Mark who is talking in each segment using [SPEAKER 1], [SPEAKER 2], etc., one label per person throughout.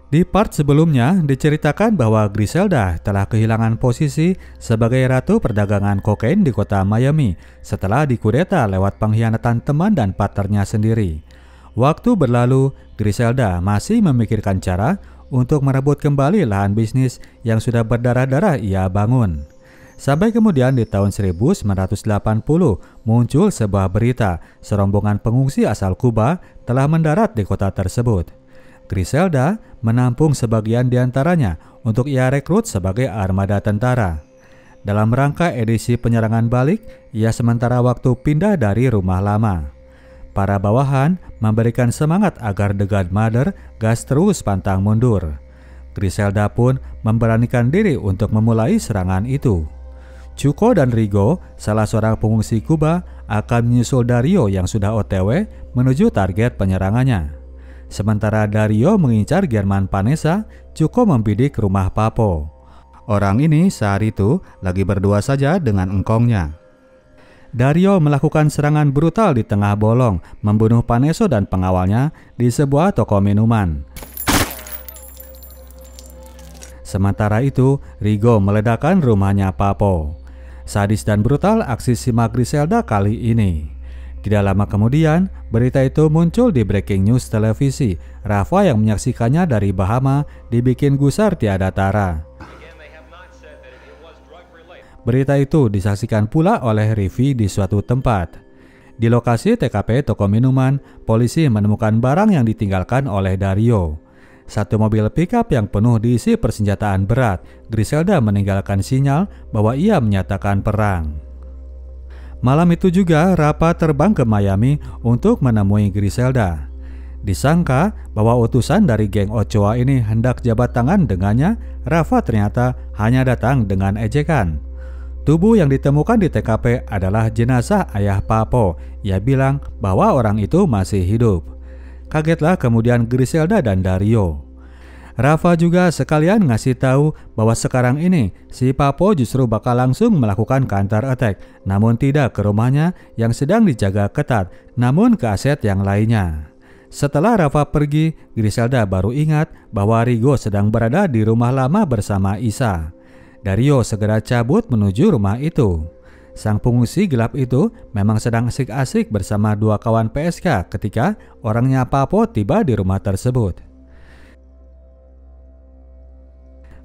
[SPEAKER 1] Di part sebelumnya diceritakan bahwa Griselda telah kehilangan posisi sebagai ratu perdagangan kokain di kota Miami setelah dikudeta lewat pengkhianatan teman dan partnernya sendiri. Waktu berlalu, Griselda masih memikirkan cara untuk merebut kembali lahan bisnis yang sudah berdarah-darah ia bangun. Sampai kemudian di tahun 1980 muncul sebuah berita serombongan pengungsi asal Kuba telah mendarat di kota tersebut. Griselda menampung sebagian diantaranya untuk ia rekrut sebagai armada tentara. Dalam rangka edisi penyerangan balik, ia sementara waktu pindah dari rumah lama. Para bawahan memberikan semangat agar The Godmother gas terus pantang mundur. Griselda pun memberanikan diri untuk memulai serangan itu. Chuco dan Rigo, salah seorang pengungsi Kuba, akan menyusul Dario yang sudah OTW menuju target penyerangannya. Sementara Dario mengincar German Panessa, Chuco membidik rumah Papo. Orang ini saat itu lagi berdua saja dengan engkongnya. Dario melakukan serangan brutal di tengah bolong, membunuh Paneso dan pengawalnya di sebuah toko minuman. Sementara itu, Rigo meledakkan rumahnya Papo. Sadis dan brutal aksi simak Griselda kali ini. Tidak lama kemudian, berita itu muncul di breaking news televisi. Rafa yang menyaksikannya dari Bahama dibikin gusar tiada tara. Berita itu disaksikan pula oleh Rivi di suatu tempat. Di lokasi TKP toko minuman, polisi menemukan barang yang ditinggalkan oleh Dario. Satu mobil pickup yang penuh diisi persenjataan berat. Griselda meninggalkan sinyal bahwa ia menyatakan perang. Malam itu juga Rafa terbang ke Miami untuk menemui Griselda. Disangka bahwa utusan dari geng Ochoa ini hendak jabat tangan dengannya, Rafa ternyata hanya datang dengan ejekan. Tubuh yang ditemukan di TKP adalah jenazah ayah Papo. Ia bilang bahwa orang itu masih hidup. Kagetlah kemudian Griselda dan Dario. Rafa juga sekalian ngasih tahu bahwa sekarang ini si Papo justru bakal langsung melakukan counter attack, namun tidak ke rumahnya yang sedang dijaga ketat, namun ke aset yang lainnya. Setelah Rafa pergi, Griselda baru ingat bahwa Rigo sedang berada di rumah lama bersama Isa. Dario segera cabut menuju rumah itu. Sang pengungsi gelap itu memang sedang asik-asik bersama dua kawan PSK ketika orangnya Papo tiba di rumah tersebut.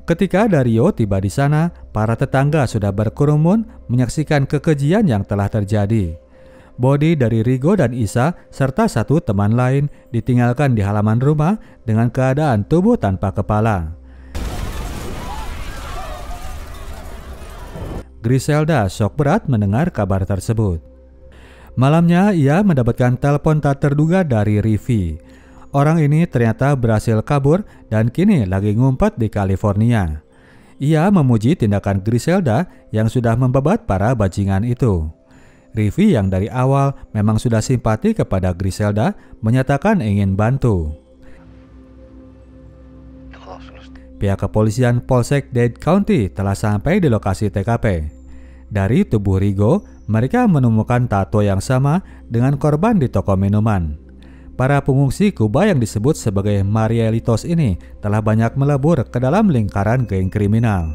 [SPEAKER 1] Ketika Dario tiba di sana, para tetangga sudah berkerumun menyaksikan kekejian yang telah terjadi. Bodi dari Rigo dan Isa serta satu teman lain ditinggalkan di halaman rumah dengan keadaan tubuh tanpa kepala. Griselda shock berat mendengar kabar tersebut. Malamnya ia mendapatkan telepon tak terduga dari Rivi. Orang ini ternyata berhasil kabur dan kini lagi ngumpet di California. Ia memuji tindakan Griselda yang sudah membebat para bajingan itu. Rivi yang dari awal memang sudah simpati kepada Griselda menyatakan ingin bantu. Pihak kepolisian Polsek Dade County telah sampai di lokasi TKP. Dari tubuh Rigo, mereka menemukan tato yang sama dengan korban di toko minuman. Para pengungsi Kuba yang disebut sebagai Marielitos ini telah banyak melebur ke dalam lingkaran geng kriminal.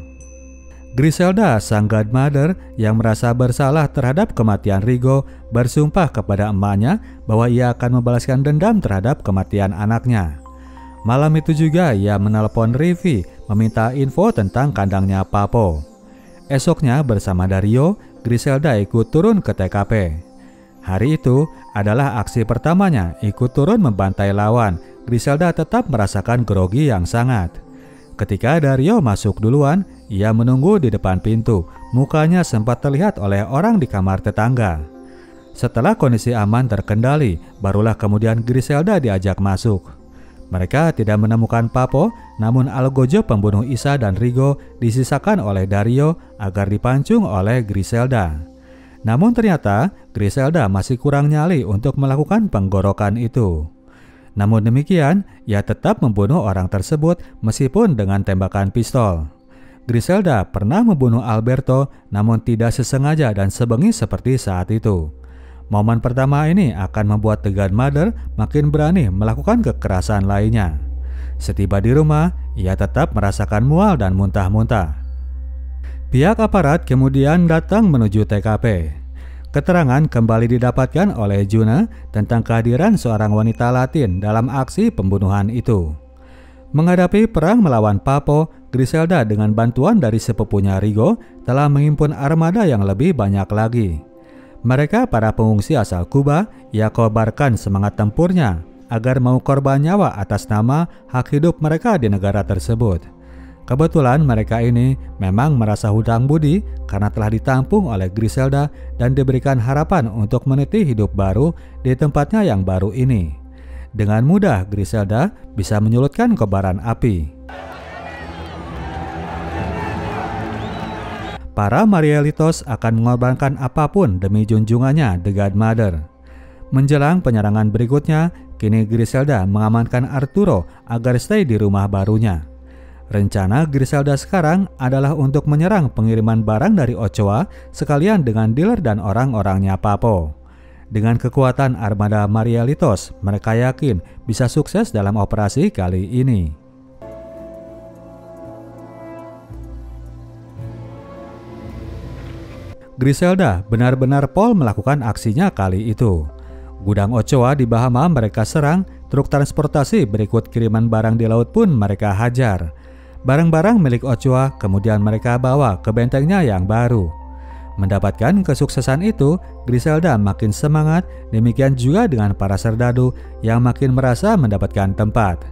[SPEAKER 1] Griselda, sang godmother yang merasa bersalah terhadap kematian Rigo, bersumpah kepada emaknya bahwa ia akan membalaskan dendam terhadap kematian anaknya. Malam itu juga ia menelpon Rivi meminta info tentang kandangnya Papo. Esoknya bersama Dario, Griselda ikut turun ke TKP. Hari itu adalah aksi pertamanya ikut turun membantai lawan. Griselda tetap merasakan grogi yang sangat. Ketika Dario masuk duluan, ia menunggu di depan pintu. Mukanya sempat terlihat oleh orang di kamar tetangga. Setelah kondisi aman terkendali, barulah kemudian Griselda diajak masuk. Mereka tidak menemukan Papo, namun algojo pembunuh Isa dan Rigo disisakan oleh Dario agar dipancung oleh Griselda. Namun ternyata Griselda masih kurang nyali untuk melakukan penggorokan itu. Namun demikian, ia tetap membunuh orang tersebut meskipun dengan tembakan pistol. Griselda pernah membunuh Alberto, namun tidak sesengaja dan sebengis seperti saat itu. Momen pertama ini akan membuat The Godmother makin berani melakukan kekerasan lainnya. Setiba di rumah, ia tetap merasakan mual dan muntah-muntah. Pihak aparat kemudian datang menuju TKP. Keterangan kembali didapatkan oleh Juna tentang kehadiran seorang wanita Latin dalam aksi pembunuhan itu. Menghadapi perang melawan Papo, Griselda dengan bantuan dari sepupunya Rigo telah menghimpun armada yang lebih banyak lagi. Mereka para pengungsi asal Kuba, ia kobarkan semangat tempurnya agar mau korban nyawa atas nama hak hidup mereka di negara tersebut. Kebetulan mereka ini memang merasa hutang budi karena telah ditampung oleh Griselda dan diberikan harapan untuk meniti hidup baru di tempatnya yang baru ini. Dengan mudah Griselda bisa menyulutkan kobaran api. Para Marielitos akan mengorbankan apapun demi junjungannya, The Godmother. Menjelang penyerangan berikutnya, kini Griselda mengamankan Arturo agar stay di rumah barunya. Rencana Griselda sekarang adalah untuk menyerang pengiriman barang dari Ochoa sekalian dengan dealer dan orang-orangnya Papo. Dengan kekuatan armada Marielitos, mereka yakin bisa sukses dalam operasi kali ini. Griselda benar-benar pol melakukan aksinya kali itu. Gudang Ochoa di Bahama mereka serang, truk transportasi berikut kiriman barang di laut pun mereka hajar. Barang-barang milik Ochoa kemudian mereka bawa ke bentengnya yang baru. Mendapatkan kesuksesan itu, Griselda makin semangat, demikian juga dengan para serdadu yang makin merasa mendapatkan tempat.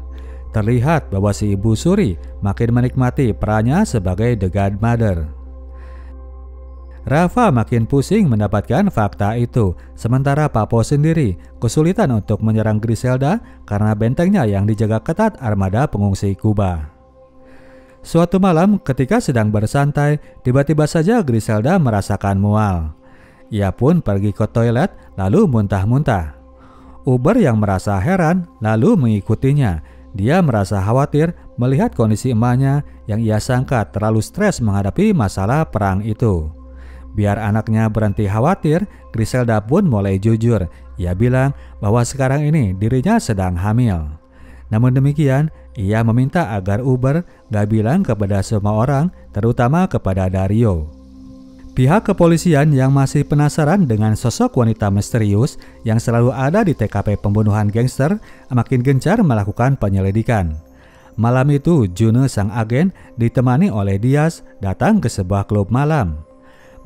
[SPEAKER 1] Terlihat bahwa si Ibu Suri makin menikmati perannya sebagai The Godmother. Rafa makin pusing mendapatkan fakta itu, sementara Papo sendiri kesulitan untuk menyerang Griselda karena bentengnya yang dijaga ketat armada pengungsi Kuba. Suatu malam ketika sedang bersantai, tiba-tiba saja Griselda merasakan mual. Ia pun pergi ke toilet lalu muntah-muntah. Uber yang merasa heran lalu mengikutinya. Dia merasa khawatir melihat kondisi emaknya yang ia sangka terlalu stres menghadapi masalah perang itu. Biar anaknya berhenti khawatir, Griselda pun mulai jujur. Ia bilang bahwa sekarang ini dirinya sedang hamil. Namun demikian, ia meminta agar Uber gak bilang kepada semua orang, terutama kepada Dario. Pihak kepolisian yang masih penasaran dengan sosok wanita misterius yang selalu ada di TKP pembunuhan gangster makin gencar melakukan penyelidikan. Malam itu, June sang agen ditemani oleh Diaz datang ke sebuah klub malam.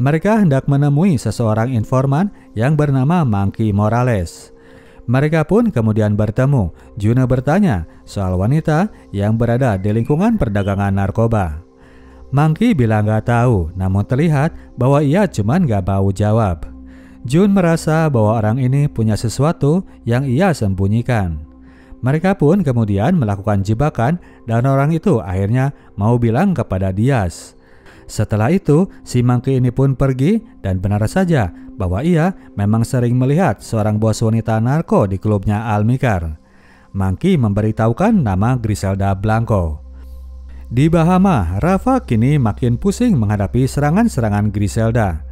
[SPEAKER 1] Mereka hendak menemui seseorang informan yang bernama Monkey Morales. Mereka pun kemudian bertemu. June bertanya soal wanita yang berada di lingkungan perdagangan narkoba. Monkey bilang gak tahu, namun terlihat bahwa ia cuman gak mau jawab. June merasa bahwa orang ini punya sesuatu yang ia sembunyikan. Mereka pun kemudian melakukan jebakan dan orang itu akhirnya mau bilang kepada Diaz. Setelah itu, si Monkey ini pun pergi dan benar saja bahwa ia memang sering melihat seorang bos wanita narko di klubnya Almikar. Monkey memberitahukan nama Griselda Blanco. Di Bahama, Rafa kini makin pusing menghadapi serangan-serangan Griselda.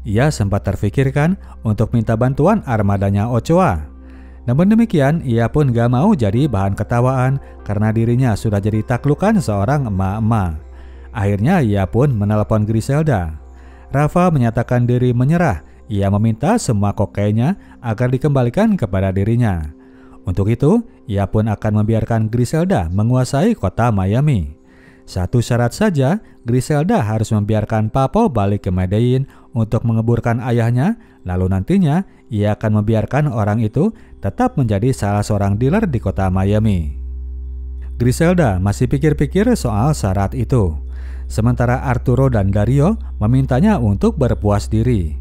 [SPEAKER 1] Ia sempat terfikirkan untuk minta bantuan armadanya Ochoa. Namun demikian, ia pun gak mau jadi bahan ketawaan karena dirinya sudah jadi taklukan seorang emak-emak. Akhirnya ia pun menelepon Griselda. Rafa menyatakan diri menyerah. Ia meminta semua kokainnya agar dikembalikan kepada dirinya. Untuk itu, ia pun akan membiarkan Griselda menguasai kota Miami. Satu syarat saja, Griselda harus membiarkan Papo balik ke Medellin untuk mengeburkan ayahnya, lalu nantinya ia akan membiarkan orang itu tetap menjadi salah seorang dealer di kota Miami. Griselda masih pikir-pikir soal syarat itu. Sementara Arturo dan Dario memintanya untuk berpuas diri.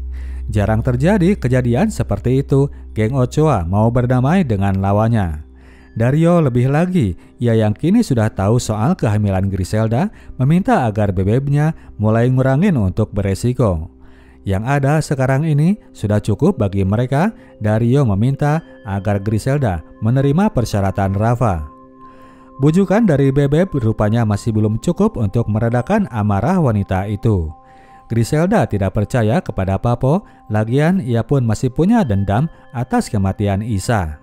[SPEAKER 1] Jarang terjadi kejadian seperti itu, geng Ochoa mau berdamai dengan lawannya. Dario lebih lagi, ia yang kini sudah tahu soal kehamilan Griselda, meminta agar bebeknya mulai ngurangin untuk beresiko. Yang ada sekarang ini sudah cukup bagi mereka. Dario meminta agar Griselda menerima persyaratan Rafa. Bujukan dari Bebek rupanya masih belum cukup untuk meredakan amarah wanita itu. Griselda tidak percaya kepada Papo, lagian ia pun masih punya dendam atas kematian Isa.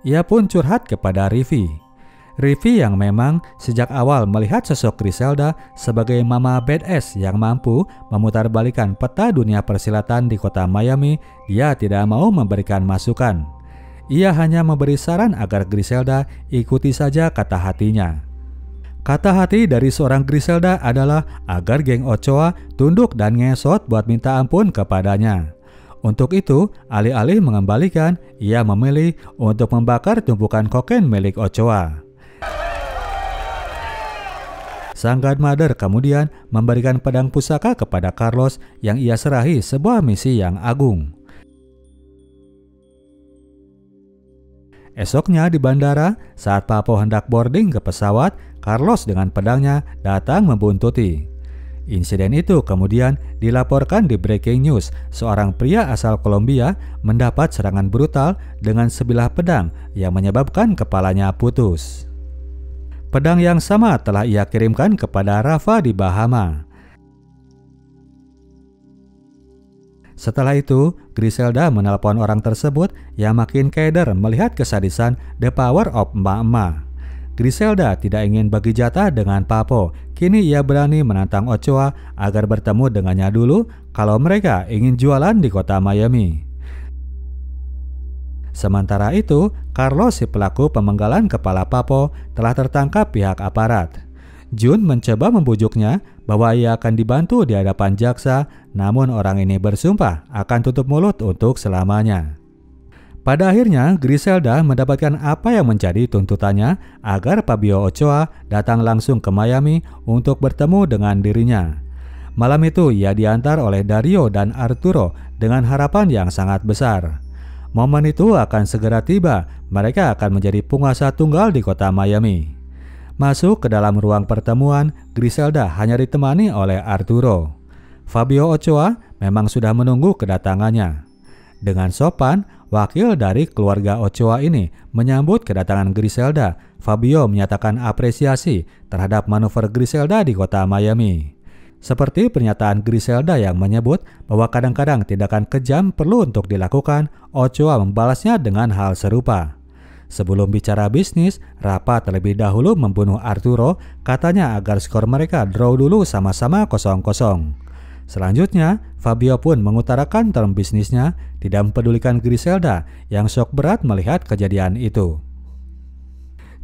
[SPEAKER 1] Ia pun curhat kepada Rivi. Rivi yang memang sejak awal melihat sosok Griselda sebagai mama badass yang mampu memutarbalikkan peta dunia persilatan di kota Miami, dia tidak mau memberikan masukan. Ia hanya memberi saran agar Griselda ikuti saja kata hatinya. Kata hati dari seorang Griselda adalah agar geng Ochoa tunduk dan ngesot buat minta ampun kepadanya. Untuk itu, alih-alih mengembalikan, ia memilih untuk membakar tumpukan kokain milik Ochoa. Sang Godmother kemudian memberikan pedang pusaka kepada Carlos yang ia serahi sebuah misi yang agung. Esoknya di bandara, saat Papo hendak boarding ke pesawat, Carlos dengan pedangnya datang membuntuti. Insiden itu kemudian dilaporkan di Breaking News. Seorang pria asal Kolombia mendapat serangan brutal dengan sebilah pedang yang menyebabkan kepalanya putus. Pedang yang sama telah ia kirimkan kepada Rafa di Bahama. Setelah itu, Griselda menelpon orang tersebut yang makin keder melihat kesadisan The Power of emak-emak. Griselda tidak ingin bagi jatah dengan Papo. Kini ia berani menantang Ochoa agar bertemu dengannya dulu kalau mereka ingin jualan di kota Miami. Sementara itu, Carlos, si pelaku pemenggalan kepala Papo, telah tertangkap pihak aparat. Jun mencoba membujuknya bahwa ia akan dibantu di hadapan jaksa, namun orang ini bersumpah akan tutup mulut untuk selamanya. Pada akhirnya, Griselda mendapatkan apa yang menjadi tuntutannya agar Fabio Ochoa datang langsung ke Miami untuk bertemu dengan dirinya. Malam itu ia diantar oleh Dario dan Arturo dengan harapan yang sangat besar. Momen itu akan segera tiba, mereka akan menjadi penguasa tunggal di kota Miami. Masuk ke dalam ruang pertemuan, Griselda hanya ditemani oleh Arturo. Fabio Ochoa memang sudah menunggu kedatangannya. Dengan sopan, wakil dari keluarga Ochoa ini menyambut kedatangan Griselda. Fabio menyatakan apresiasi terhadap manuver Griselda di kota Miami. Seperti pernyataan Griselda yang menyebut bahwa kadang-kadang tindakan kejam perlu untuk dilakukan, Ochoa membalasnya dengan hal serupa. Sebelum bicara bisnis, Rafa terlebih dahulu membunuh Arturo, katanya agar skor mereka draw dulu sama-sama 0-0. Selanjutnya, Fabio pun mengutarakan term bisnisnya, tidak mempedulikan Griselda yang shock berat melihat kejadian itu.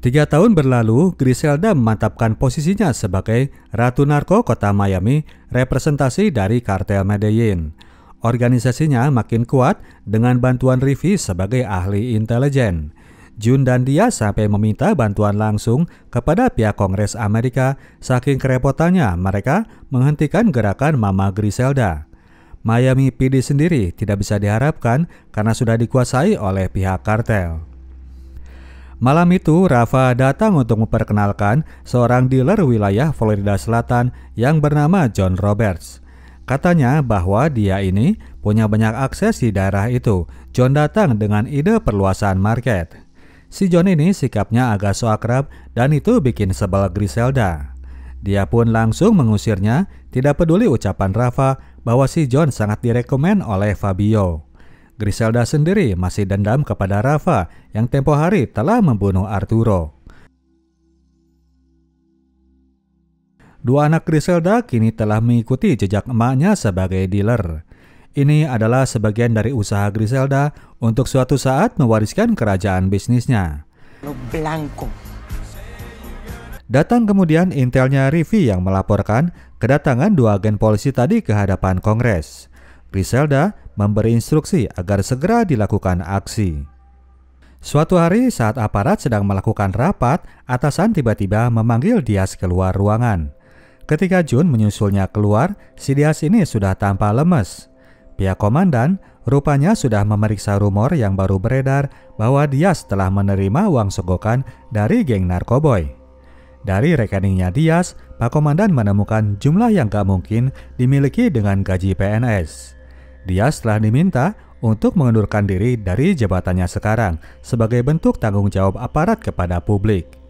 [SPEAKER 1] 3 tahun berlalu, Griselda memantapkan posisinya sebagai Ratu Narko Kota Miami, representasi dari kartel Medellin. Organisasinya makin kuat dengan bantuan Rivi sebagai ahli intelijen. Jun dan dia sampai meminta bantuan langsung kepada pihak Kongres Amerika, saking kerepotannya mereka menghentikan gerakan Mama Griselda. Miami PD sendiri tidak bisa diharapkan karena sudah dikuasai oleh pihak kartel. Malam itu, Rafa datang untuk memperkenalkan seorang dealer wilayah Florida Selatan yang bernama John Roberts. Katanya bahwa dia ini punya banyak akses di daerah itu. John datang dengan ide perluasan market. Si John ini sikapnya agak so akrab dan itu bikin sebel Griselda. Dia pun langsung mengusirnya, tidak peduli ucapan Rafa bahwa si John sangat direkomend oleh Fabio. Griselda sendiri masih dendam kepada Rafa yang tempo hari telah membunuh Arturo. Dua anak Griselda kini telah mengikuti jejak emaknya sebagai dealer. Ini adalah sebagian dari usaha Griselda untuk suatu saat mewariskan kerajaan bisnisnya. Datang kemudian intelnya Rivi yang melaporkan kedatangan 2 agen polisi tadi ke hadapan Kongres. Griselda memberi instruksi agar segera dilakukan aksi. Suatu hari saat aparat sedang melakukan rapat, atasan tiba-tiba memanggil Diaz keluar ruangan. Ketika Jun menyusulnya keluar, si Diaz ini sudah tampak lemes. Pihak komandan rupanya sudah memeriksa rumor yang baru beredar bahwa Diaz telah menerima uang sogokan dari geng narkoboy. Dari rekeningnya Diaz, Pak Komandan menemukan jumlah yang gak mungkin dimiliki dengan gaji PNS. Diaz telah diminta untuk mengundurkan diri dari jabatannya sekarang sebagai bentuk tanggung jawab aparat kepada publik.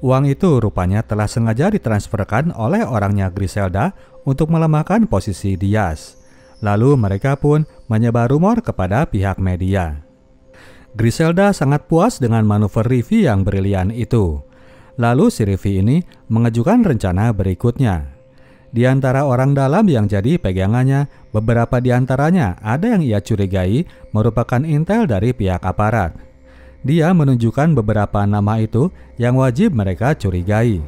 [SPEAKER 1] Uang itu rupanya telah sengaja ditransferkan oleh orangnya Griselda untuk melemahkan posisi Diaz. Lalu mereka pun menyebar rumor kepada pihak media. Griselda sangat puas dengan manuver Rivi yang brilian itu. Lalu si Rify ini mengajukan rencana berikutnya. Di antara orang dalam yang jadi pegangannya, beberapa di antaranya ada yang ia curigai merupakan intel dari pihak aparat. Dia menunjukkan beberapa nama itu yang wajib mereka curigai.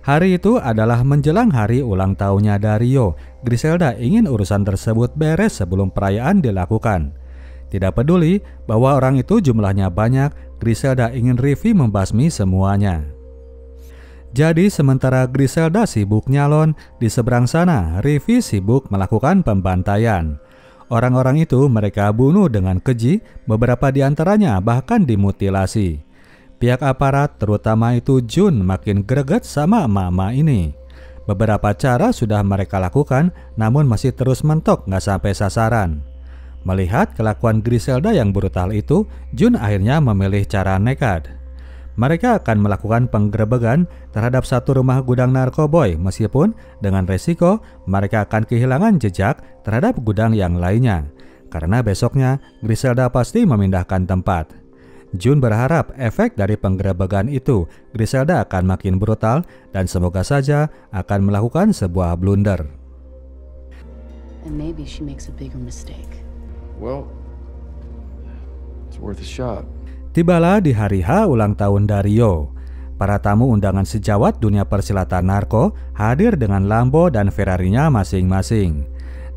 [SPEAKER 1] Hari itu adalah menjelang hari ulang tahunnya Dario. Griselda ingin urusan tersebut beres sebelum perayaan dilakukan. Tidak peduli bahwa orang itu jumlahnya banyak, Griselda ingin Rify membasmi semuanya. Jadi sementara Griselda sibuk nyalon, di seberang sana Rify sibuk melakukan pembantaian. Orang-orang itu mereka bunuh dengan keji, beberapa di antaranya bahkan dimutilasi. Pihak aparat terutama itu Jun makin greget sama emak-emak ini. Beberapa cara sudah mereka lakukan namun masih terus mentok nggak sampai sasaran. Melihat kelakuan Griselda yang brutal itu, Jun akhirnya memilih cara nekat. Mereka akan melakukan penggerebekan terhadap satu rumah gudang narkoboy meskipun dengan resiko mereka akan kehilangan jejak terhadap gudang yang lainnya. Karena besoknya Griselda pasti memindahkan tempat. Jun berharap efek dari penggerebekan itu Griselda akan makin brutal dan semoga saja akan melakukan sebuah blunder.
[SPEAKER 2] And maybe she makes a bigger mistake.
[SPEAKER 3] Well, it's worth a shot.
[SPEAKER 1] Tibalah di hari H ulang tahun Dario. Para tamu undangan sejawat dunia persilatan narko hadir dengan Lambo dan Ferrarinya masing-masing.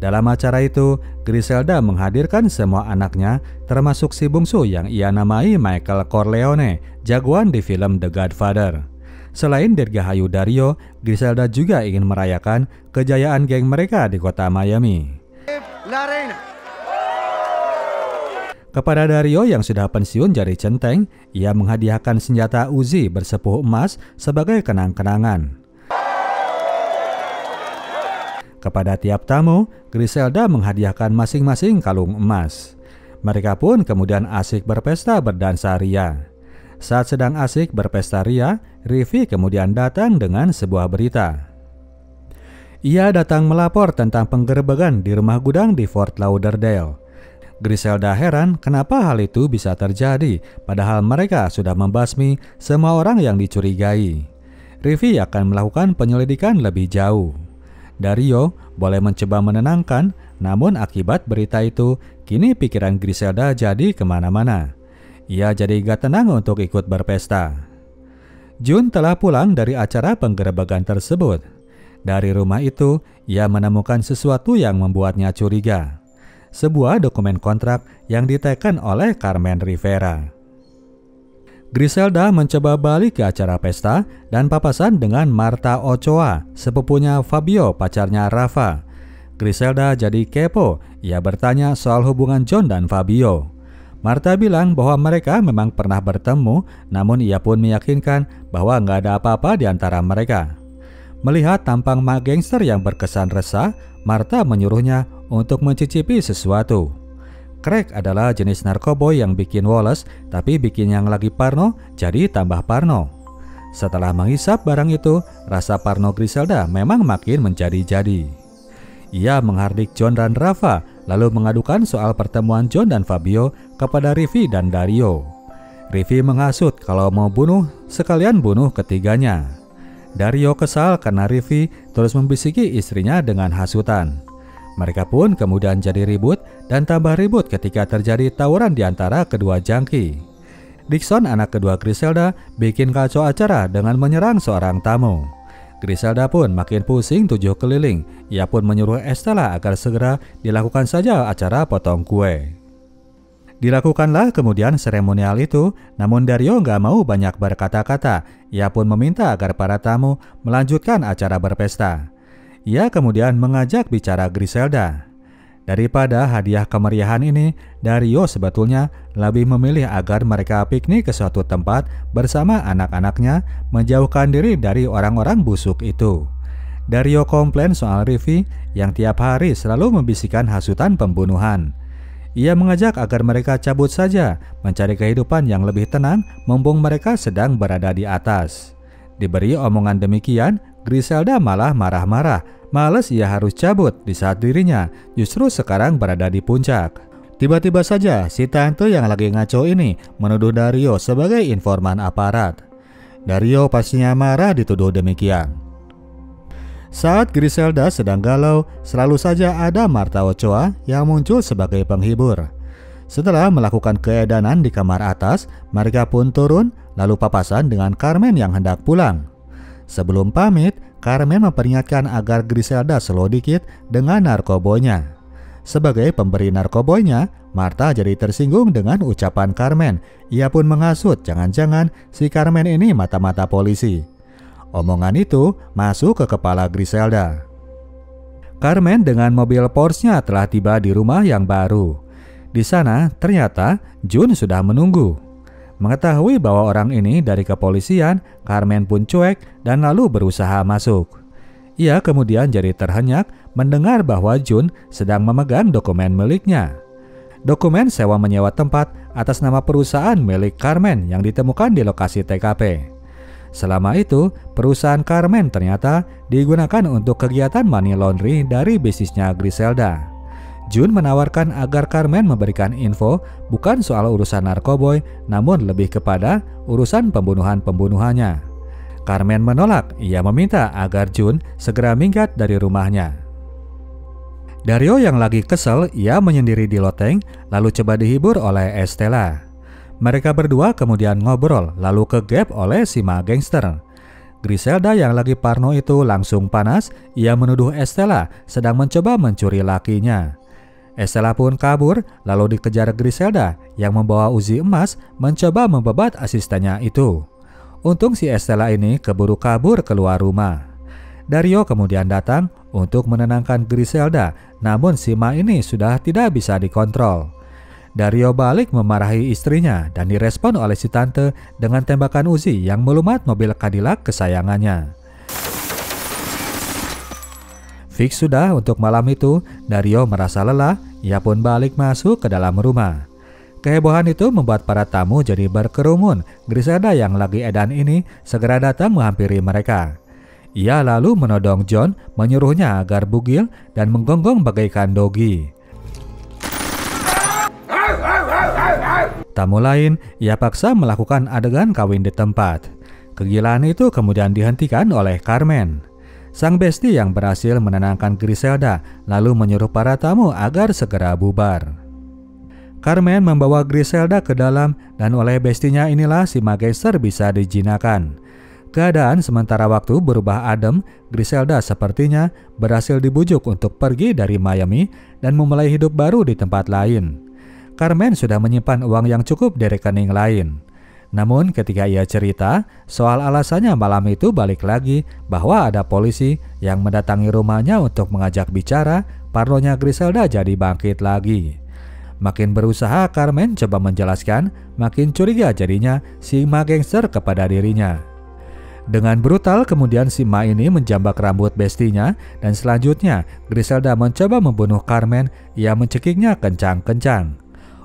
[SPEAKER 1] Dalam acara itu, Griselda menghadirkan semua anaknya, termasuk si bungsu yang ia namai Michael Corleone, jagoan di film The Godfather. Selain Dirgahayu Dario, Griselda juga ingin merayakan kejayaan geng mereka di kota Miami. Kepada Dario yang sudah pensiun jadi centeng, ia menghadiahkan senjata Uzi bersepuh emas sebagai kenang-kenangan. Kepada tiap tamu, Griselda menghadiahkan masing-masing kalung emas. Mereka pun kemudian asik berpesta berdansa ria. Saat sedang asik berpesta ria, Rify kemudian datang dengan sebuah berita. Ia datang melapor tentang penggerebekan di rumah gudang di Fort Lauderdale. Griselda heran kenapa hal itu bisa terjadi, padahal mereka sudah membasmi semua orang yang dicurigai. Rify akan melakukan penyelidikan lebih jauh. Dario boleh mencoba menenangkan, namun akibat berita itu, kini pikiran Griselda jadi kemana-mana. Ia jadi gak tenang untuk ikut berpesta. Jun telah pulang dari acara penggerebekan tersebut. Dari rumah itu, ia menemukan sesuatu yang membuatnya curiga. Sebuah dokumen kontrak yang diteken oleh Carmen Rivera. Griselda mencoba balik ke acara pesta dan papasan dengan Marta Ochoa, sepupunya Fabio, pacarnya Rafa. Griselda jadi kepo, ia bertanya soal hubungan John dan Fabio. Marta bilang bahwa mereka memang pernah bertemu, namun ia pun meyakinkan bahwa nggak ada apa-apa di antara mereka. Melihat tampang mak gangster yang berkesan resah, Marta menyuruhnya untuk mencicipi sesuatu. Crack adalah jenis narkoboy yang bikin woles, tapi bikin yang lagi parno jadi tambah parno. Setelah menghisap barang itu, rasa parno Griselda memang makin menjadi-jadi. Ia menghardik John dan Rafa, lalu mengadukan soal pertemuan John dan Fabio kepada Rify dan Dario. Rify menghasut kalau mau bunuh, sekalian bunuh ketiganya. Dario kesal karena Rify terus membisiki istrinya dengan hasutan. Mereka pun kemudian jadi ribut dan tambah ribut ketika terjadi tawuran di antara kedua jangki. Dixon, anak kedua Griselda, bikin kacau acara dengan menyerang seorang tamu. Griselda pun makin pusing 7 keliling. Ia pun menyuruh Estella agar segera dilakukan saja acara potong kue. Dilakukanlah kemudian seremonial itu, namun Dario nggak mau banyak berkata-kata. Ia pun meminta agar para tamu melanjutkan acara berpesta. Ia kemudian mengajak bicara Griselda. Daripada hadiah kemeriahan ini, Dario sebetulnya lebih memilih agar mereka piknik ke suatu tempat bersama anak-anaknya, menjauhkan diri dari orang-orang busuk itu. Dario komplain soal Rify yang tiap hari selalu membisikkan hasutan pembunuhan. Ia mengajak agar mereka cabut saja, mencari kehidupan yang lebih tenang mumpung mereka sedang berada di atas. Diberi omongan demikian, Griselda malah marah-marah. Males ia harus cabut di saat dirinya justru sekarang berada di puncak. Tiba-tiba saja si tante yang lagi ngaco ini menuduh Dario sebagai informan aparat. Dario pastinya marah dituduh demikian. Saat Griselda sedang galau, selalu saja ada Martha Ochoa yang muncul sebagai penghibur. Setelah melakukan keedanan di kamar atas, mereka pun turun lalu papasan dengan Carmen yang hendak pulang. Sebelum pamit, Carmen memperingatkan agar Griselda slow dikit dengan narkoboynya. Sebagai pemberi narkoboynya, Martha jadi tersinggung dengan ucapan Carmen. Ia pun menghasut jangan-jangan si Carmen ini mata-mata polisi. Omongan itu masuk ke kepala Griselda. Carmen dengan mobil Porsche-nya telah tiba di rumah yang baru. Di sana ternyata Jun sudah menunggu. Mengetahui bahwa orang ini dari kepolisian, Carmen pun cuek dan lalu berusaha masuk. Ia kemudian jadi terhenyak mendengar bahwa Jun sedang memegang dokumen miliknya. Dokumen sewa menyewa tempat atas nama perusahaan milik Carmen yang ditemukan di lokasi TKP. Selama itu, perusahaan Carmen ternyata digunakan untuk kegiatan money laundry dari bisnisnya Griselda. Jun menawarkan agar Carmen memberikan info bukan soal urusan narkoboy, namun lebih kepada urusan pembunuhan-pembunuhannya. Carmen menolak, ia meminta agar Jun segera minggat dari rumahnya. Dario yang lagi kesel, ia menyendiri di loteng, lalu coba dihibur oleh Estela. Mereka berdua kemudian ngobrol, lalu kegep oleh si Ma gangster. Griselda yang lagi parno itu langsung panas, ia menuduh Estela sedang mencoba mencuri lakinya. Estela pun kabur, lalu dikejar Griselda yang membawa uzi emas mencoba membebat asistennya itu. Untung si Estela ini keburu kabur keluar rumah. Dario kemudian datang untuk menenangkan Griselda, namun si Ma ini sudah tidak bisa dikontrol. Dario balik memarahi istrinya dan direspon oleh si tante dengan tembakan uzi yang melumat mobil Cadillac kesayangannya. Fix sudah untuk malam itu, Dario merasa lelah, ia pun balik masuk ke dalam rumah. Kehebohan itu membuat para tamu jadi berkerumun. Griselda yang lagi edan ini segera datang menghampiri mereka. Ia lalu menodong John, menyuruhnya agar bugil dan menggonggong bagaikan dogi. Tamu lain, ia paksa melakukan adegan kawin di tempat. Kegilaan itu kemudian dihentikan oleh Carmen. Sang besti yang berhasil menenangkan Griselda lalu menyuruh para tamu agar segera bubar. Carmen membawa Griselda ke dalam dan oleh bestinya inilah si Magister bisa dijinakan. Keadaan sementara waktu berubah adem, Griselda sepertinya berhasil dibujuk untuk pergi dari Miami dan memulai hidup baru di tempat lain. Carmen sudah menyimpan uang yang cukup di rekening lain. Namun ketika ia cerita soal alasannya malam itu balik lagi bahwa ada polisi yang mendatangi rumahnya untuk mengajak bicara, parnonya Griselda jadi bangkit lagi. Makin berusaha Carmen coba menjelaskan, makin curiga jadinya si Ma gangster kepada dirinya. Dengan brutal kemudian si Ma ini menjambak rambut bestinya dan selanjutnya Griselda mencoba membunuh Carmen, ia mencekiknya kencang-kencang.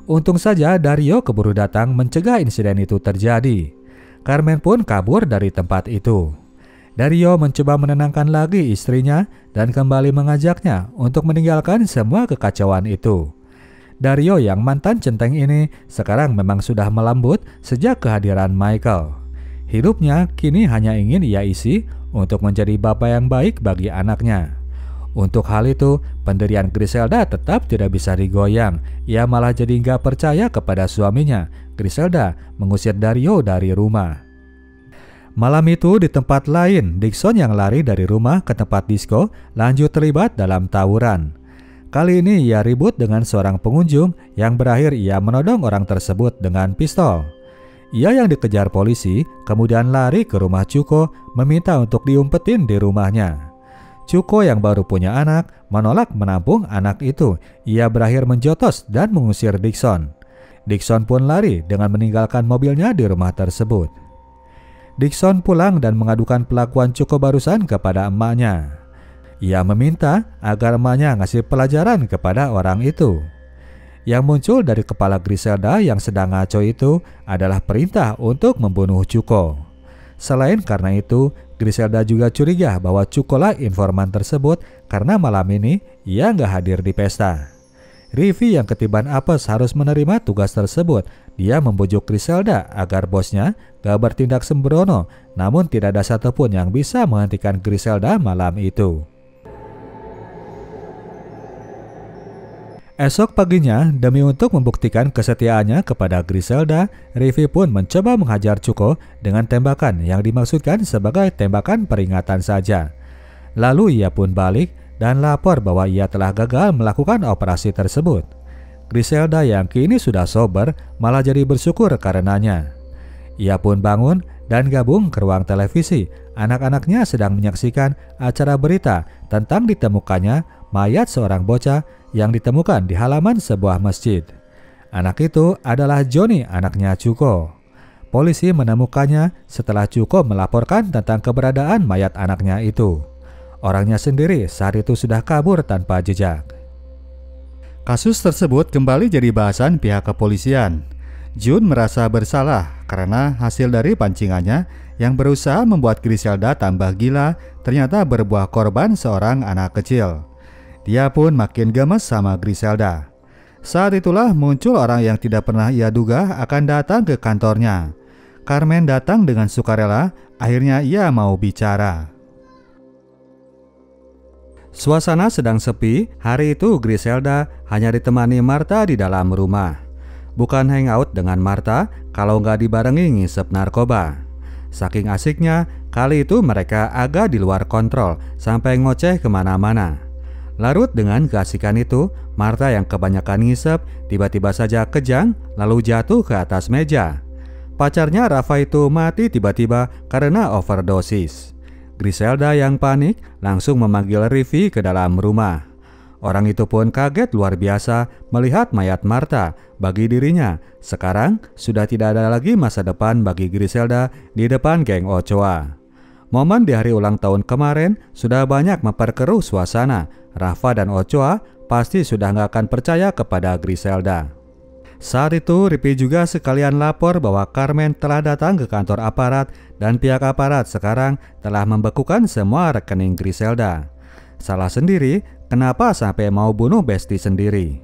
[SPEAKER 1] Untung saja Dario keburu datang mencegah insiden itu terjadi. Carmen pun kabur dari tempat itu. Dario mencoba menenangkan lagi istrinya dan kembali mengajaknya untuk meninggalkan semua kekacauan itu. Dario yang mantan centeng ini sekarang memang sudah melembut sejak kehadiran Michael. Hidupnya kini hanya ingin ia isi untuk menjadi bapak yang baik bagi anaknya. Untuk hal itu, pendirian Griselda tetap tidak bisa digoyang. Ia malah jadi nggak percaya kepada suaminya. Griselda mengusir Dario dari rumah. Malam itu di tempat lain, Dixon yang lari dari rumah ke tempat disko lanjut terlibat dalam tawuran. Kali ini ia ribut dengan seorang pengunjung yang berakhir ia menodong orang tersebut dengan pistol. Ia yang dikejar polisi kemudian lari ke rumah Cuko meminta untuk diumpetin di rumahnya. Cuko yang baru punya anak menolak menampung anak itu. Ia berakhir menjotos dan mengusir Dixon. Dixon pun lari dengan meninggalkan mobilnya di rumah tersebut. Dixon pulang dan mengadukan pelakuan Cuko barusan kepada emaknya. Ia meminta agar emaknya ngasih pelajaran kepada orang itu. Yang muncul dari kepala Griselda yang sedang ngaco itu adalah perintah untuk membunuh Cuko. Selain karena itu, Griselda juga curiga bahwa Cuko lah informan tersebut karena malam ini ia nggak hadir di pesta. Rivi yang ketiban apes harus menerima tugas tersebut, Dia membujuk Griselda agar bosnya gak bertindak sembrono, namun tidak ada satupun yang bisa menghentikan Griselda malam itu. Esok paginya, demi untuk membuktikan kesetiaannya kepada Griselda, Rivi pun mencoba menghajar Cuko dengan tembakan yang dimaksudkan sebagai tembakan peringatan saja. Lalu ia pun balik dan lapor bahwa ia telah gagal melakukan operasi tersebut. Griselda yang kini sudah sober malah jadi bersyukur karenanya. Ia pun bangun dan gabung ke ruang televisi. Anak-anaknya sedang menyaksikan acara berita tentang ditemukannya mayat seorang bocah yang ditemukan di halaman sebuah masjid. Anak itu adalah Johnny, anaknya Cuko. Polisi menemukannya setelah Cuko melaporkan tentang keberadaan mayat anaknya itu. Orangnya sendiri saat itu sudah kabur tanpa jejak. Kasus tersebut kembali jadi bahasan pihak kepolisian. Jun merasa bersalah karena hasil dari pancingannya yang berusaha membuat Griselda tambah gila ternyata berbuah korban seorang anak kecil. Dia pun makin gemes sama Griselda. Saat itulah muncul orang yang tidak pernah ia duga akan datang ke kantornya. Carmen datang dengan sukarela, akhirnya ia mau bicara. Suasana sedang sepi. Hari itu Griselda hanya ditemani Martha di dalam rumah. Bukan hangout dengan Martha kalau nggak dibarengi ngisep narkoba. Saking asiknya, kali itu mereka agak di luar kontrol sampai ngoceh kemana-mana. Larut dengan keasikan itu, Martha yang kebanyakan ngisep tiba-tiba saja kejang lalu jatuh ke atas meja. Pacarnya Rafa itu mati tiba-tiba karena overdosis. Griselda yang panik langsung memanggil Rivi ke dalam rumah. Orang itu pun kaget luar biasa melihat mayat Martha. Bagi dirinya, sekarang sudah tidak ada lagi masa depan bagi Griselda di depan geng Ochoa. Momen di hari ulang tahun kemarin sudah banyak memperkeruh suasana. Rafa dan Ochoa pasti sudah nggak akan percaya kepada Griselda. Saat itu Rivi juga sekalian lapor bahwa Carmen telah datang ke kantor aparat dan pihak aparat sekarang telah membekukan semua rekening Griselda. Salah sendiri, kenapa sampai mau bunuh Besti sendiri?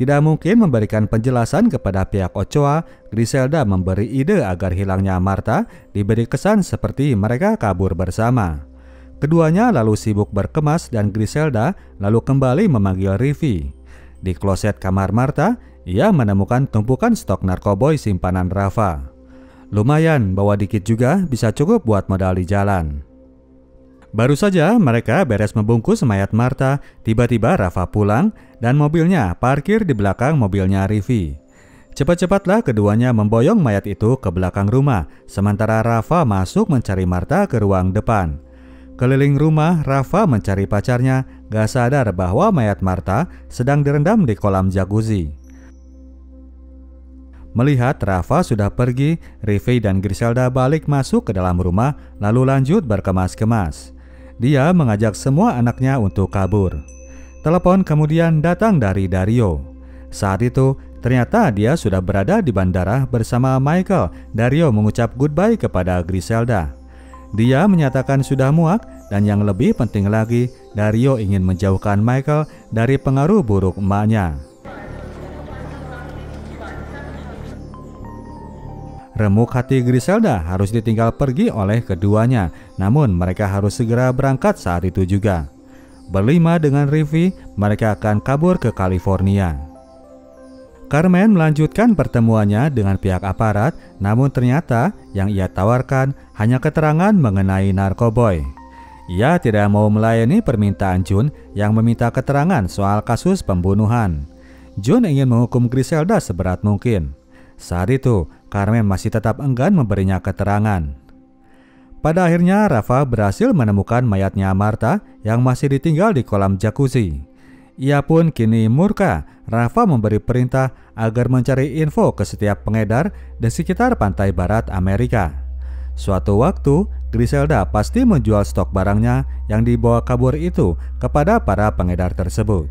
[SPEAKER 1] Tidak mungkin memberikan penjelasan kepada pihak Ochoa. Griselda memberi ide agar hilangnya Martha diberi kesan seperti mereka kabur bersama. Keduanya lalu sibuk berkemas dan Griselda lalu kembali memanggil Rivi. Di kloset kamar Martha, ia menemukan tumpukan stok narkoboy simpanan Rafa. Lumayan, bawa dikit juga bisa cukup buat modal di jalan. Baru saja mereka beres membungkus mayat Martha, tiba-tiba Rafa pulang dan mobilnya parkir di belakang mobilnya Rivi. Cepat-cepatlah keduanya memboyong mayat itu ke belakang rumah, sementara Rafa masuk mencari Martha ke ruang depan. Keliling rumah, Rafa mencari pacarnya, gak sadar bahwa mayat Martha sedang direndam di kolam jacuzzi. Melihat Rafa sudah pergi, Rivi dan Griselda balik masuk ke dalam rumah lalu lanjut berkemas-kemas. Dia mengajak semua anaknya untuk kabur. Telepon kemudian datang dari Dario. Saat itu ternyata dia sudah berada di bandara bersama Michael. Dario mengucap goodbye kepada Griselda. Dia menyatakan sudah muak dan yang lebih penting lagi, Dario ingin menjauhkan Michael dari pengaruh buruk emaknya. Remuk hati Griselda harus ditinggal pergi oleh keduanya, namun mereka harus segera berangkat saat itu juga. Berlima dengan Rivi, mereka akan kabur ke California. Carmen melanjutkan pertemuannya dengan pihak aparat, namun ternyata yang ia tawarkan hanya keterangan mengenai narkoboy. Ia tidak mau melayani permintaan Jun yang meminta keterangan soal kasus pembunuhan. Jun ingin menghukum Griselda seberat mungkin. Saat itu, Carmen masih tetap enggan memberinya keterangan. Pada akhirnya, Rafa berhasil menemukan mayatnya Martha yang masih ditinggal di kolam jacuzzi. Ia pun kini murka. Rafa memberi perintah agar mencari info ke setiap pengedar di sekitar pantai barat Amerika. Suatu waktu, Griselda pasti menjual stok barangnya yang dibawa kabur itu kepada para pengedar tersebut.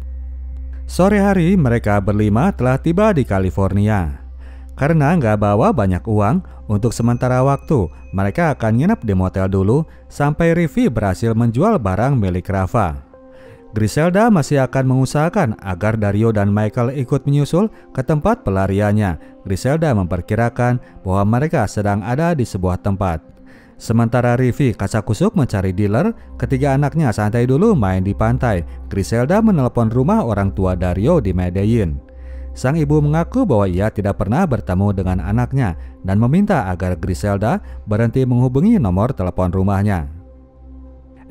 [SPEAKER 1] Sore hari, mereka berlima telah tiba di California. Karena nggak bawa banyak uang, untuk sementara waktu mereka akan nginep di motel dulu sampai Rivi berhasil menjual barang milik Rafa. Griselda masih akan mengusahakan agar Dario dan Michael ikut menyusul ke tempat pelariannya. Griselda memperkirakan bahwa mereka sedang ada di sebuah tempat. Sementara Rivi kasakusuk mencari dealer, ketiga anaknya santai dulu main di pantai. Griselda menelepon rumah orang tua Dario di Medellin. Sang ibu mengaku bahwa ia tidak pernah bertemu dengan anaknya dan meminta agar Griselda berhenti menghubungi nomor telepon rumahnya.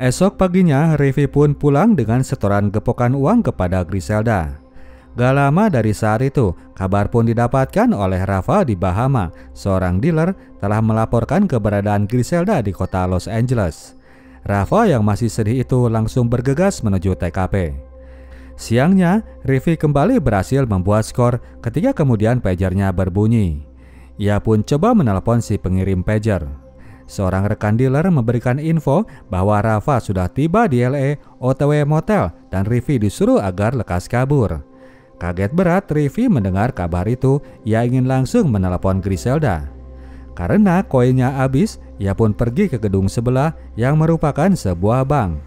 [SPEAKER 1] Esok paginya, Rivi pun pulang dengan setoran gepokan uang kepada Griselda. Gak lama dari saat itu, kabar pun didapatkan oleh Rafa di Bahama. Seorang dealer telah melaporkan keberadaan Griselda di kota Los Angeles. Rafa yang masih sedih itu langsung bergegas menuju TKP. Siangnya, Rivi kembali berhasil membuat skor ketika kemudian pagernya berbunyi. Ia pun coba menelpon si pengirim pager. Seorang rekan dealer memberikan info bahwa Rafa sudah tiba di LA OTW motel dan Rivi disuruh agar lekas kabur. Kaget berat Rivi mendengar kabar itu, ia ingin langsung menelepon Griselda. Karena koinnya habis, ia pun pergi ke gedung sebelah yang merupakan sebuah bank.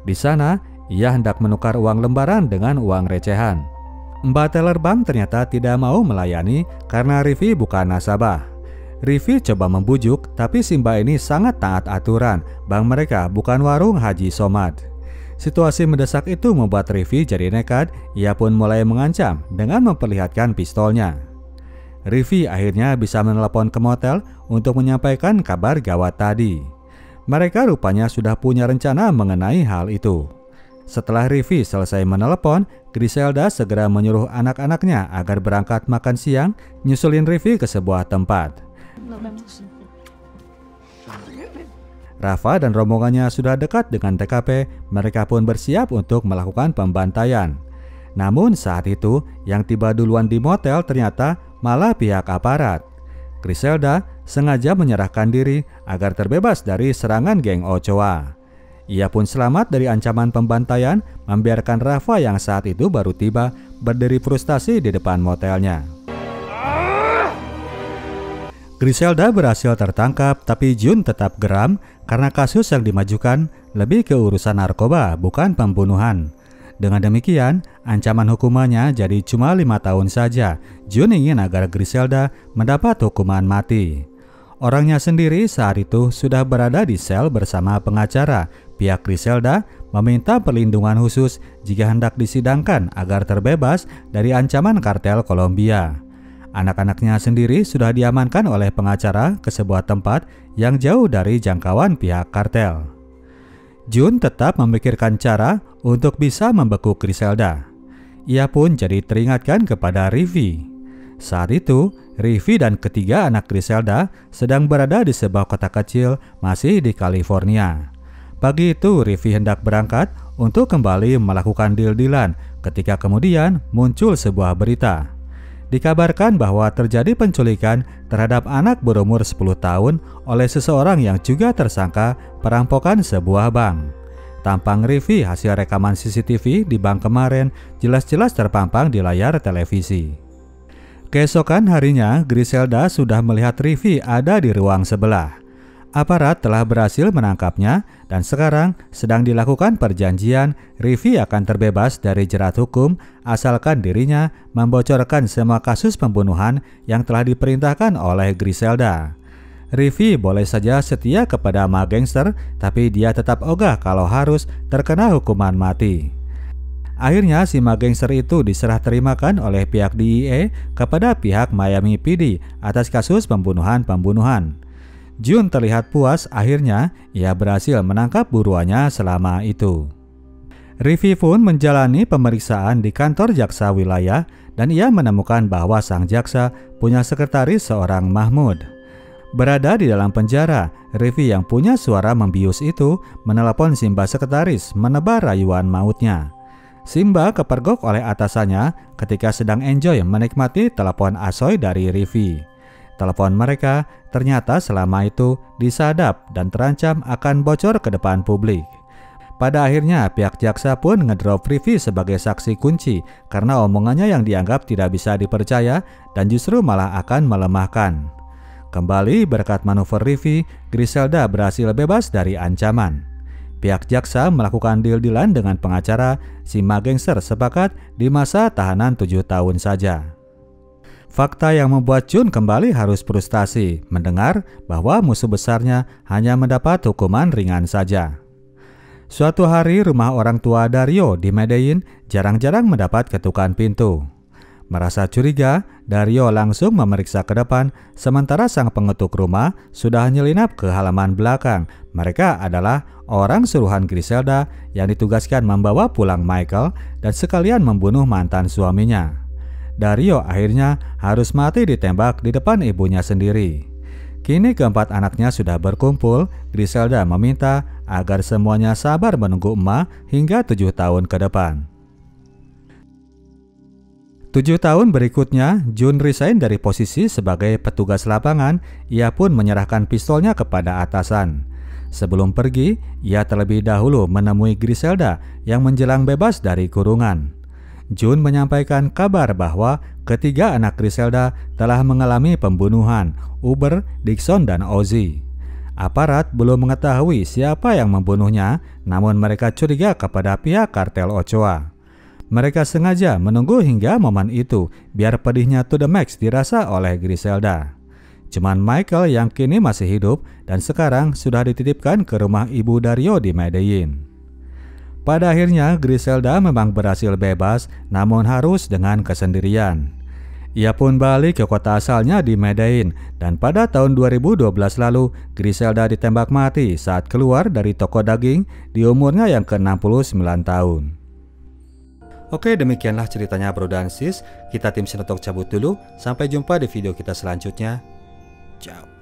[SPEAKER 1] Di sana, ia hendak menukar uang lembaran dengan uang recehan. Mbak teller bank ternyata tidak mau melayani karena Rivi bukan nasabah. Rivi coba membujuk, tapi si mbak ini sangat taat aturan. Bank mereka bukan warung Haji Somad. Situasi mendesak itu membuat Rivi jadi nekat. Ia pun mulai mengancam dengan memperlihatkan pistolnya. Rivi akhirnya bisa menelepon ke motel untuk menyampaikan kabar gawat tadi. Mereka rupanya sudah punya rencana mengenai hal itu. Setelah Rivi selesai menelepon, Griselda segera menyuruh anak-anaknya agar berangkat makan siang, nyusulin Rivi ke sebuah tempat. Rafa dan rombongannya sudah dekat dengan TKP, mereka pun bersiap untuk melakukan pembantaian. Namun saat itu, yang tiba duluan di motel ternyata malah pihak aparat. Griselda sengaja menyerahkan diri agar terbebas dari serangan geng Ochoa. Ia pun selamat dari ancaman pembantaian, membiarkan Rafa yang saat itu baru tiba berdiri frustasi di depan motelnya. Griselda berhasil tertangkap, tapi Jun tetap geram karena kasus yang dimajukan lebih ke urusan narkoba, bukan pembunuhan. Dengan demikian, ancaman hukumannya jadi cuma 5 tahun saja. Jun ingin agar Griselda mendapat hukuman mati. Orangnya sendiri saat itu sudah berada di sel bersama pengacara. Pihak Griselda meminta perlindungan khusus jika hendak disidangkan agar terbebas dari ancaman kartel Kolombia. Anak-anaknya sendiri sudah diamankan oleh pengacara ke sebuah tempat yang jauh dari jangkauan pihak kartel. Jun tetap memikirkan cara untuk bisa membekuk Griselda. Ia pun jadi teringatkan kepada Rivi. Saat itu, Rivi dan ketiga anak Griselda sedang berada di sebuah kota kecil masih di California. Pagi itu Rivi hendak berangkat untuk kembali melakukan deal-dealan ketika kemudian muncul sebuah berita. Dikabarkan bahwa terjadi penculikan terhadap anak berumur 10 tahun oleh seseorang yang juga tersangka perampokan sebuah bank. Tampang Rivi hasil rekaman CCTV di bank kemarin jelas-jelas terpampang di layar televisi. Keesokan harinya, Griselda sudah melihat Rivi ada di ruang sebelah. Aparat telah berhasil menangkapnya dan sekarang sedang dilakukan perjanjian. Rivi akan terbebas dari jerat hukum asalkan dirinya membocorkan semua kasus pembunuhan yang telah diperintahkan oleh Griselda. Rivi boleh saja setia kepada Ma Gangster, tapi dia tetap ogah kalau harus terkena hukuman mati. Akhirnya si Ma Gangster itu diserah terimakan oleh pihak DEA kepada pihak Miami PD atas kasus pembunuhan. Jun terlihat puas, akhirnya ia berhasil menangkap buruannya selama itu. Rivi pun menjalani pemeriksaan di kantor jaksa wilayah dan ia menemukan bahwa sang jaksa punya sekretaris seorang Mahmud. Berada di dalam penjara, Rivi yang punya suara membius itu menelepon Simba sekretaris menebar rayuan mautnya. Simba kepergok oleh atasannya ketika sedang enjoy menikmati telepon asoy dari Rivi. Telepon mereka ternyata selama itu disadap dan terancam akan bocor ke depan publik. Pada akhirnya pihak jaksa pun ngedrop Rivi sebagai saksi kunci karena omongannya yang dianggap tidak bisa dipercaya dan justru malah akan melemahkan. Kembali berkat manuver Rivi, Griselda berhasil bebas dari ancaman. pihak jaksa melakukan deal-dealan dengan pengacara. Si gangster sepakat di masa tahanan 7 tahun saja. Fakta yang membuat Jun kembali harus frustasi mendengar bahwa musuh besarnya hanya mendapat hukuman ringan saja. Suatu hari rumah orang tua Dario di Medellin jarang-jarang mendapat ketukan pintu. Merasa curiga, Dario langsung memeriksa ke depan, sementara sang pengetuk rumah sudah nyelinap ke halaman belakang. Mereka adalah orang suruhan Griselda yang ditugaskan membawa pulang Michael dan sekalian membunuh mantan suaminya. Dario akhirnya harus mati ditembak di depan ibunya sendiri. Kini keempat anaknya sudah berkumpul. Griselda meminta agar semuanya sabar menunggu emak hingga 7 tahun ke depan. 7 tahun berikutnya, Jun resign dari posisi sebagai petugas lapangan. Ia pun menyerahkan pistolnya kepada atasan. Sebelum pergi, ia terlebih dahulu menemui Griselda yang menjelang bebas dari kurungan. Jun menyampaikan kabar bahwa ketiga anak Griselda telah mengalami pembunuhan, Uber, Dixon, dan Ozzy. Aparat belum mengetahui siapa yang membunuhnya, namun mereka curiga kepada pihak kartel Ochoa. Mereka sengaja menunggu hingga momen itu biar pedihnya to the max dirasa oleh Griselda. Cuman Michael yang kini masih hidup dan sekarang sudah dititipkan ke rumah ibu Dario di Medellin. Pada akhirnya Griselda memang berhasil bebas, namun harus dengan kesendirian. Ia pun balik ke kota asalnya di Medellin dan pada tahun 2012 lalu Griselda ditembak mati saat keluar dari toko daging di umurnya yang ke-69 tahun. Oke, demikianlah ceritanya bro dan sis. Kita tim Sinotok cabut dulu. Sampai jumpa di video kita selanjutnya. Ciao.